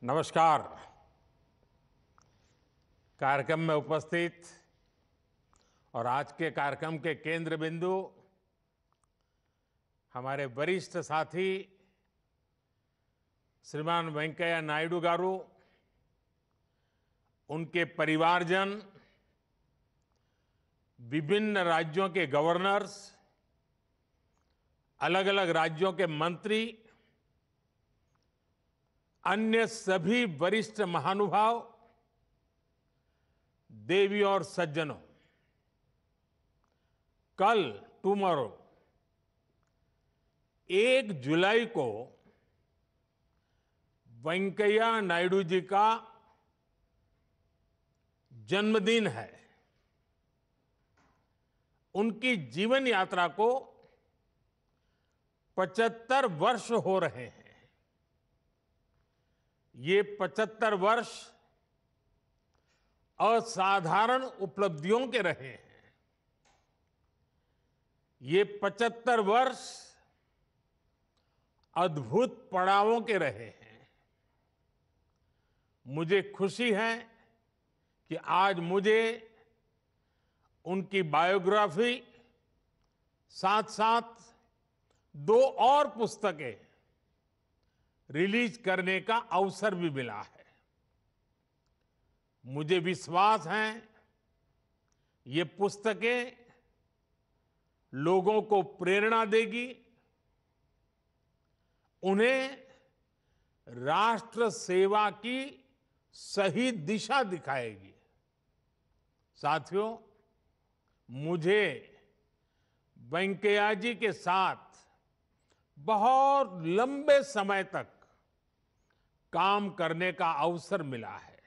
नमस्कार। कार्यक्रम में उपस्थित और आज के कार्यक्रम के केंद्र बिंदु हमारे वरिष्ठ साथी श्रीमान वेंकैया नायडू गारू, उनके परिवारजन, विभिन्न राज्यों के गवर्नर्स, अलग अलग राज्यों के मंत्री, अन्य सभी वरिष्ठ महानुभाव, देवी और सज्जनों, कल टुमारो 1 जुलाई को वेंकैया नायडू जी का जन्मदिन है। उनकी जीवन यात्रा को 75 वर्ष हो रहे हैं। ये 75 वर्ष असाधारण उपलब्धियों के रहे हैं। ये 75 वर्ष अद्भुत पड़ावों के रहे हैं। मुझे खुशी है कि आज मुझे उनकी बायोग्राफी साथ साथ 2 और पुस्तकें रिलीज करने का अवसर भी मिला है। मुझे विश्वास है ये पुस्तकें लोगों को प्रेरणा देगी, उन्हें राष्ट्र सेवा की सही दिशा दिखाएगी। साथियों, मुझे वेंकैया जी के साथ बहुत लंबे समय तक काम करने का अवसर मिला है।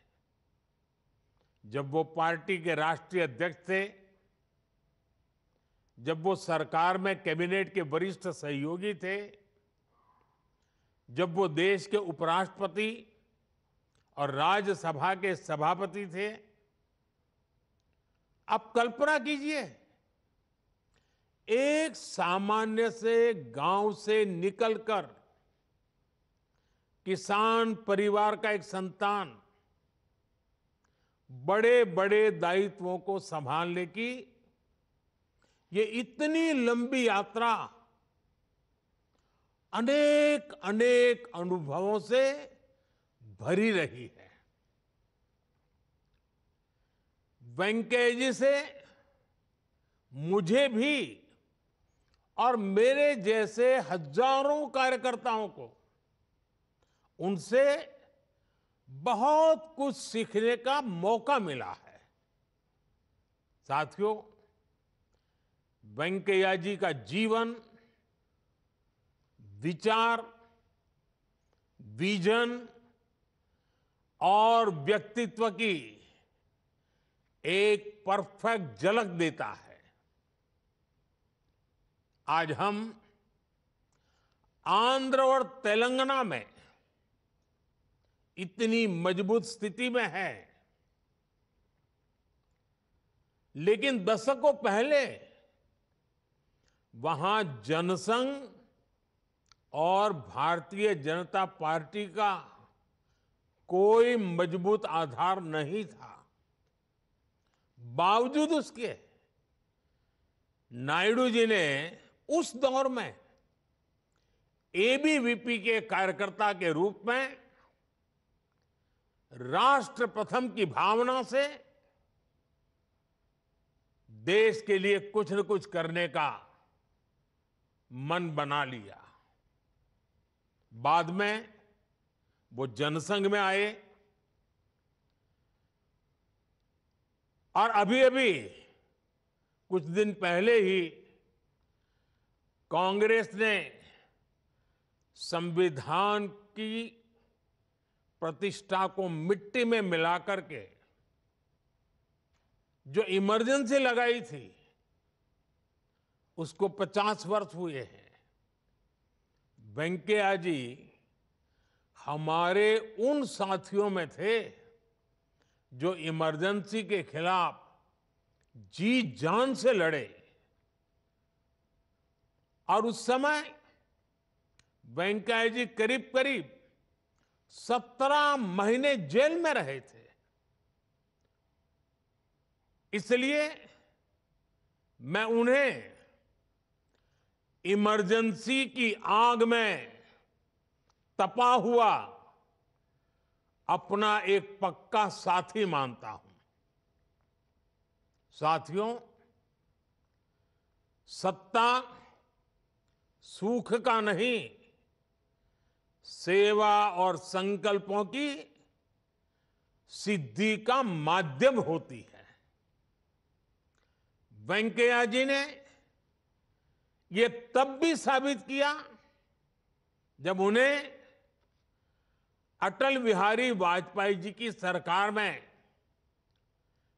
जब वो पार्टी के राष्ट्रीय अध्यक्ष थे, जब वो सरकार में कैबिनेट के वरिष्ठ सहयोगी थे, जब वो देश के उपराष्ट्रपति और राज्यसभा के सभापति थे। आप कल्पना कीजिए, एक सामान्य से गांव से निकलकर किसान परिवार का एक संतान बड़े बड़े दायित्वों को संभालने की ये इतनी लंबी यात्रा अनेक अनेक अनुभवों से भरी रही है। वेंकैया जी से मुझे भी और मेरे जैसे हजारों कार्यकर्ताओं को उनसे बहुत कुछ सीखने का मौका मिला है। साथियों, वेंकैया जी का जीवन, विचार, विजन और व्यक्तित्व की एक परफेक्ट झलक देता है। आज हम आंध्र और तेलंगाना में इतनी मजबूत स्थिति में है, लेकिन दशकों पहले वहां जनसंघ और भारतीय जनता पार्टी का कोई मजबूत आधार नहीं था। बावजूद उसके नायडू जी ने उस दौर में एबीवीपी के कार्यकर्ता के रूप में राष्ट्र प्रथम की भावना से देश के लिए कुछ न कुछ करने का मन बना लिया। बाद में वो जनसंघ में आए और अभी अभी कुछ दिन पहले ही कांग्रेस ने संविधान की प्रतिष्ठा को मिट्टी में मिलाकर के जो इमरजेंसी लगाई थी, उसको 50 वर्ष हुए हैं। वेंकैया जी हमारे उन साथियों में थे जो इमरजेंसी के खिलाफ जी जान से लड़े और उस समय वेंकैया जी करीब करीब 17 महीने जेल में रहे थे। इसलिए मैं उन्हें इमरजेंसी की आग में तपा हुआ अपना एक पक्का साथी मानता हूं। साथियों, सत्ता सुख का नहीं, सेवा और संकल्पों की सिद्धि का माध्यम होती है। वेंकैया जी ने ये तब भी साबित किया जब उन्हें अटल बिहारी वाजपेयी जी की सरकार में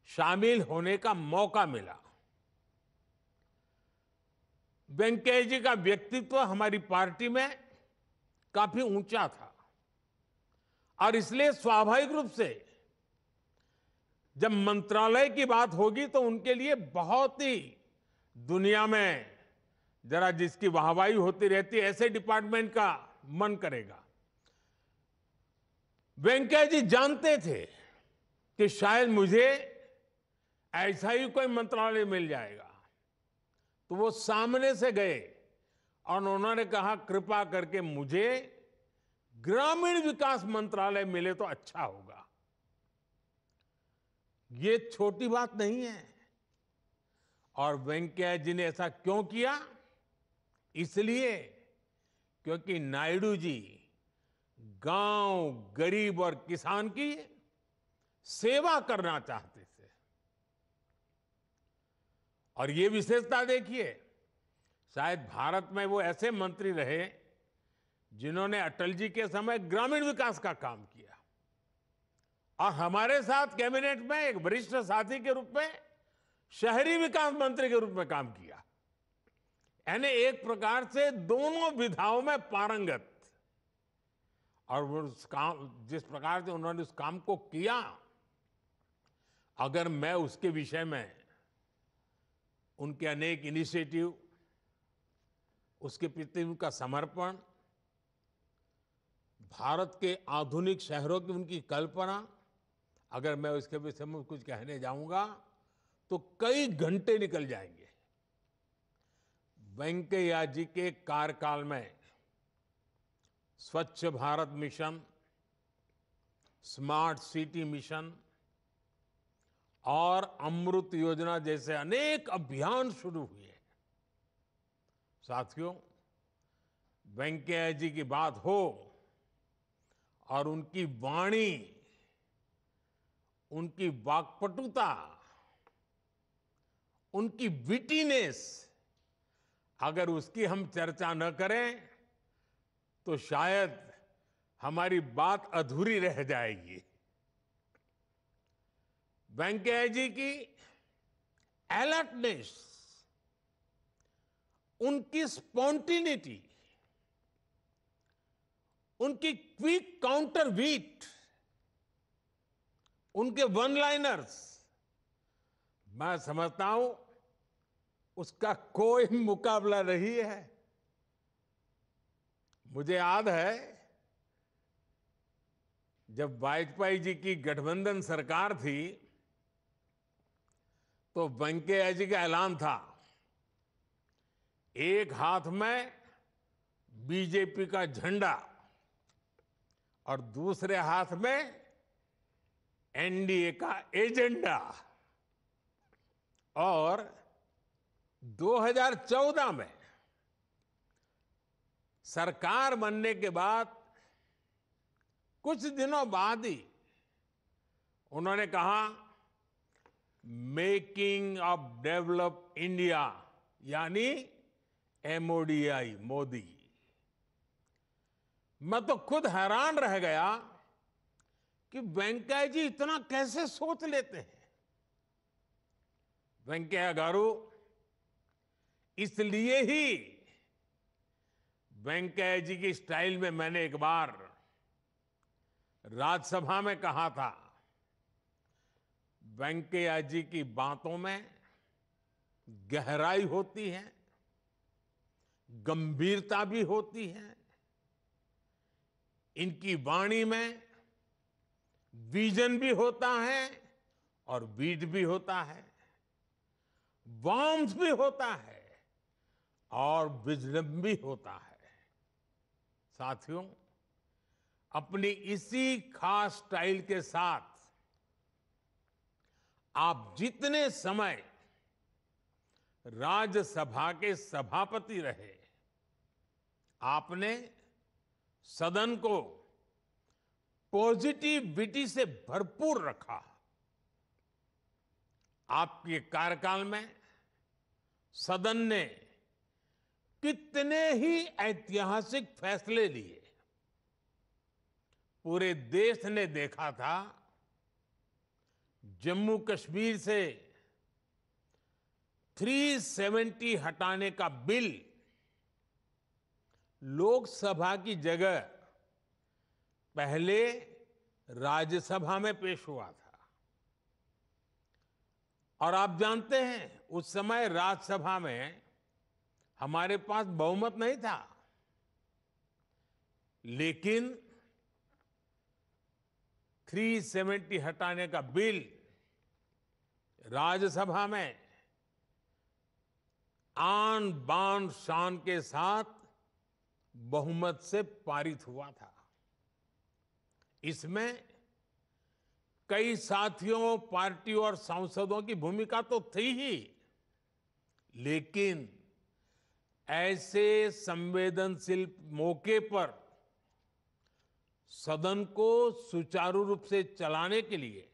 शामिल होने का मौका मिला। वेंकैया जी का व्यक्तित्व हमारी पार्टी में काफी ऊंचा था और इसलिए स्वाभाविक रूप से जब मंत्रालय की बात होगी तो उनके लिए बहुत ही दुनिया में जरा जिसकी वाहवाही होती रहती है, ऐसे डिपार्टमेंट का मन करेगा। वेंकैया जी जानते थे कि शायद मुझे ऐसा ही कोई मंत्रालय मिल जाएगा, तो वो सामने से गए और उन्होंने कहा, कृपा करके मुझे ग्रामीण विकास मंत्रालय मिले तो अच्छा होगा। ये छोटी बात नहीं है। और वेंकैया जी ने ऐसा क्यों किया? इसलिए क्योंकि नायडू जी गांव, गरीब और किसान की सेवा करना चाहते थे। और ये विशेषता देखिए, शायद भारत में वो ऐसे मंत्री रहे जिन्होंने अटल जी के समय ग्रामीण विकास का काम किया और हमारे साथ कैबिनेट में एक वरिष्ठ साथी के रूप में शहरी विकास मंत्री के रूप में काम किया। यानी एक प्रकार से दोनों विधाओं में पारंगत। और वो उस काम, जिस प्रकार से उन्होंने उस काम को किया, अगर मैं उसके विषय में उनके अनेक इनिशिएटिव, उसके प्रति उनका समर्पण, भारत के आधुनिक शहरों की उनकी कल्पना, अगर मैं उसके विषय में कुछ कहने जाऊंगा तो कई घंटे निकल जाएंगे। वेंकैया जी के कार्यकाल में स्वच्छ Bharat mission, smart city mission और अमृत योजना जैसे अनेक अभियान शुरू हुए। साथियों, वेंकैया जी की बात हो और उनकी वाणी, उनकी वाक्पटुता, उनकी विटीनेस, अगर उसकी हम चर्चा न करें तो शायद हमारी बात अधूरी रह जाएगी। वेंकैया जी की अलर्टनेस, उनकी स्पॉन्टिनिटी, उनकी क्विक काउंटर वीट, उनके वन लाइनर्स, मैं समझता हूं उसका कोई मुकाबला नहीं है। मुझे याद है जब वाजपेयी जी की गठबंधन सरकार थी तो वेंकैया जी का ऐलान था, एक हाथ में बीजेपी का झंडा और दूसरे हाथ में एनडीए का एजेंडा। और 2014 में सरकार बनने के बाद कुछ दिनों बाद ही उन्होंने कहा, मेकिंग ऑफ डेवलप इंडिया, यानी MODI, मोदी। मैं तो खुद हैरान रह गया कि वेंकैया जी इतना कैसे सोच लेते हैं। वेंकैया गारू, इसलिए ही वेंकैया जी की स्टाइल में मैंने एक बार राज्यसभा में कहा था, वेंकैया जी की बातों में गहराई होती है, गंभीरता भी होती है, इनकी वाणी में विजन भी होता है और वीट भी होता है, वार्मथ भी होता है और विजडम भी होता है। साथियों, अपनी इसी खास स्टाइल के साथ आप जितने समय राज्यसभा के सभापति रहे, आपने सदन को पॉजिटिविटी से भरपूर रखा। आपके कार्यकाल में सदन ने कितने ही ऐतिहासिक फैसले लिए। पूरे देश ने देखा था जम्मू कश्मीर से 370 हटाने का बिल लोकसभा की जगह पहले राज्यसभा में पेश हुआ था। और आप जानते हैं उस समय राज्यसभा में हमारे पास बहुमत नहीं था, लेकिन 370 हटाने का बिल राज्यसभा में आन बान शान के साथ बहुमत से पारित हुआ था। इसमें कई साथियों, पार्टियों और सांसदों की भूमिका तो थी ही, लेकिन ऐसे संवेदनशील मौके पर सदन को सुचारू रूप से चलाने के लिए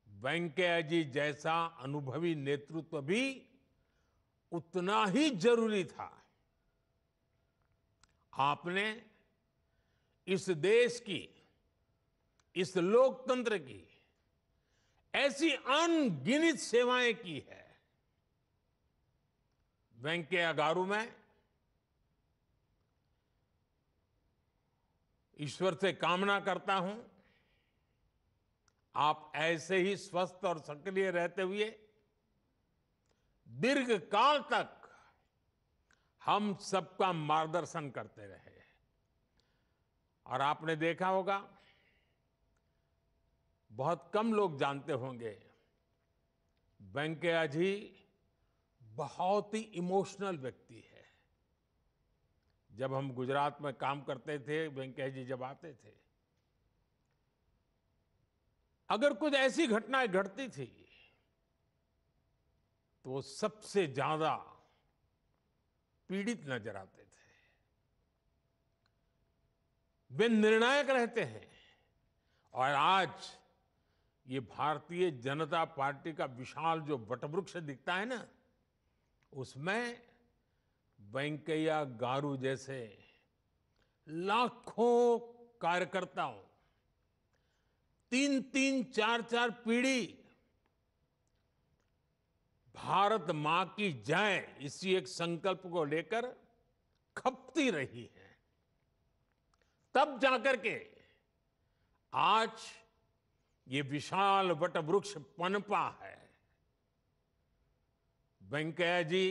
वेंकैया जी जैसा अनुभवी नेतृत्व भी उतना ही जरूरी था। आपने इस देश की, इस लोकतंत्र की ऐसी अनगिनत सेवाएं की है। वेंकैया गारू में ईश्वर से कामना करता हूं आप ऐसे ही स्वस्थ और सक्रिय रहते हुए दीर्घ काल तक हम सबका मार्गदर्शन करते रहे। और आपने देखा होगा, बहुत कम लोग जानते होंगे, वेंकैया जी बहुत ही इमोशनल व्यक्ति है। जब हम गुजरात में काम करते थे, वेंकैया जी जब आते थे, अगर कुछ ऐसी घटनाएं घटती थी तो वो सबसे ज्यादा पीड़ित नजर आते थे। वे निर्णायक रहते हैं। और आज ये भारतीय जनता पार्टी का विशाल जो वटवृक्ष दिखता है ना, उसमें वेंकैया गारू जैसे लाखों कार्यकर्ताओं, 3-3, 4-4 पीढ़ी भारत मां की जय इसी एक संकल्प को लेकर खपती रही है। तब जाकर के आज ये विशाल वटवृक्ष पनपा है। वेंकैया जी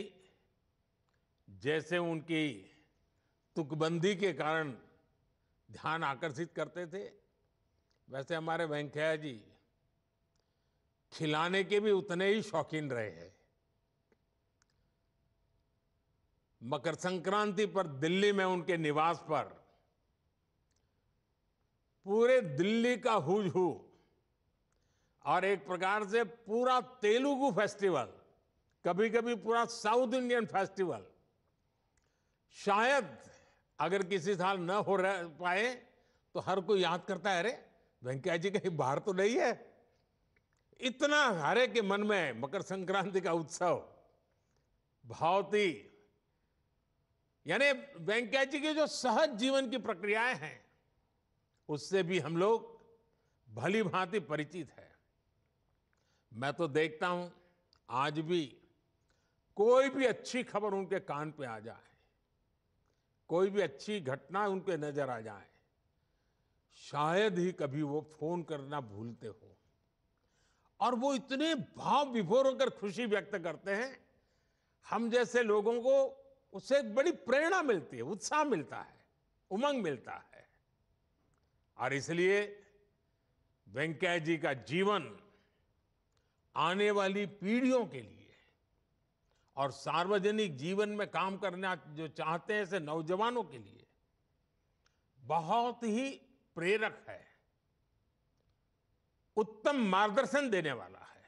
जैसे उनकी तुकबंदी के कारण ध्यान आकर्षित करते थे, वैसे हमारे वेंकैया जी खिलाने के भी उतने ही शौकीन रहे हैं। मकर संक्रांति पर दिल्ली में उनके निवास पर पूरे दिल्ली का हुज हू और एक प्रकार से पूरा तेलुगु फेस्टिवल, कभी कभी पूरा साउथ इंडियन फेस्टिवल, शायद अगर किसी साल न हो पाए तो हर कोई याद करता है, अरे वेंकैया जी कहीं बाहर तो नहीं है। इतना हरे के मन में मकर संक्रांति का उत्सव बहुत ही, यानी वेंकैया जी की जो सहज जीवन की प्रक्रियाएं हैं उससे भी हम लोग भली भांति परिचित है। मैं तो देखता हूं आज भी कोई भी अच्छी खबर उनके कान पे आ जाए, कोई भी अच्छी घटना उनके नजर आ जाए, शायद ही कभी वो फोन करना भूलते हो। और वो इतने भाव विभोर होकर खुशी व्यक्त करते हैं, हम जैसे लोगों को उससे एक बड़ी प्रेरणा मिलती है, उत्साह मिलता है, उमंग मिलता है। और इसलिए वेंकैया जी का जीवन आने वाली पीढ़ियों के लिए और सार्वजनिक जीवन में काम करना जो चाहते हैं ऐसे नौजवानों के लिए बहुत ही प्रेरक है, उत्तम मार्गदर्शन देने वाला है।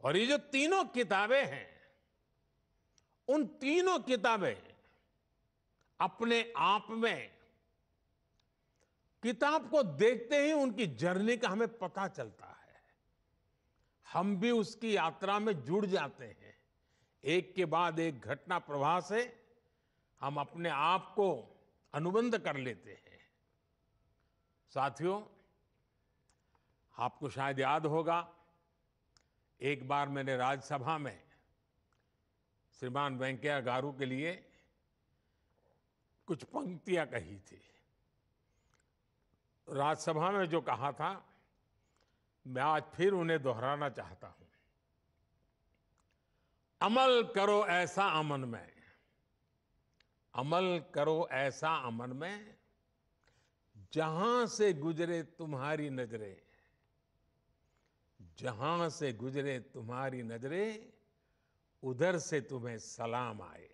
और ये जो तीनों किताबें हैं, उन तीनों किताबें अपने आप में, किताब को देखते ही उनकी जर्नी का हमें पता चलता है, हम भी उसकी यात्रा में जुड़ जाते हैं। एक के बाद एक घटना प्रवाह से हम अपने आप को अनुबंध कर लेते हैं। साथियों, आपको शायद याद होगा, एक बार मैंने राज्यसभा में श्रीमान वेंकैया गारू के लिए कुछ पंक्तियां कही थी। राज्यसभा में जो कहा था, मैं आज फिर उन्हें दोहराना चाहता हूं। अमल करो ऐसा अमन में, अमल करो ऐसा अमन में, जहां से गुजरे तुम्हारी नजरें, जहां से गुजरे तुम्हारी नजरें, उधर से तुम्हें सलाम आए।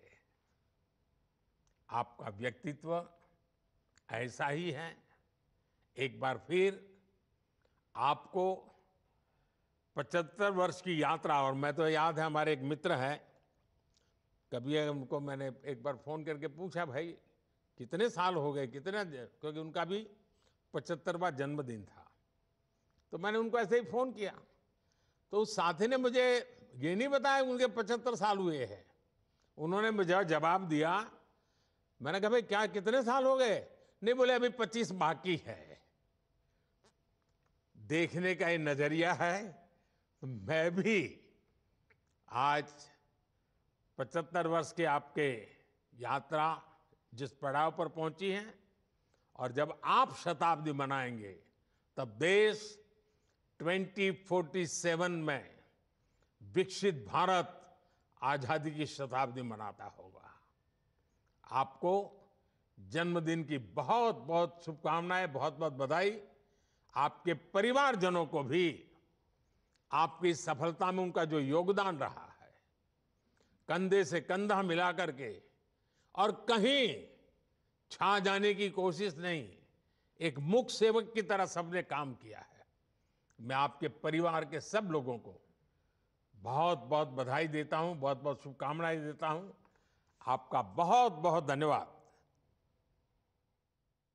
आपका व्यक्तित्व ऐसा ही है। एक बार फिर आपको 75 वर्ष की यात्रा, और मैं तो याद है हमारे एक मित्र हैं, कभी उनको मैंने एक बार फोन करके पूछा, भाई कितने साल हो गए, कितने, क्योंकि उनका भी 75वां जन्मदिन था। तो मैंने उनको ऐसे ही फोन किया, तो उस साथी ने मुझे ये नहीं बताया उनके 75 साल हुए हैं। उन्होंने मुझे जवाब दिया, मैंने कहा भाई क्या कितने साल हो गए? नहीं, बोले अभी 25 बाकी है। देखने का ये नजरिया है। मैं भी आज 75 वर्ष के आपके यात्रा जिस पड़ाव पर पहुंची है, और जब आप शताब्दी मनाएंगे तब देश 2047 में विकसित भारत आजादी की शताब्दी मनाता होगा। आपको जन्मदिन की बहुत बहुत शुभकामनाएं, बहुत बहुत बधाई। आपके परिवारजनों को भी आपकी सफलता में उनका जो योगदान रहा है, कंधे से कंधा मिला करके, और कहीं छा जाने की कोशिश नहीं, एक मुख सेवक की तरह सबने काम किया है। मैं आपके परिवार के सब लोगों को बहुत बहुत बधाई देता हूं, बहुत बहुत शुभकामनाएं देता हूं। आपका बहुत बहुत धन्यवाद।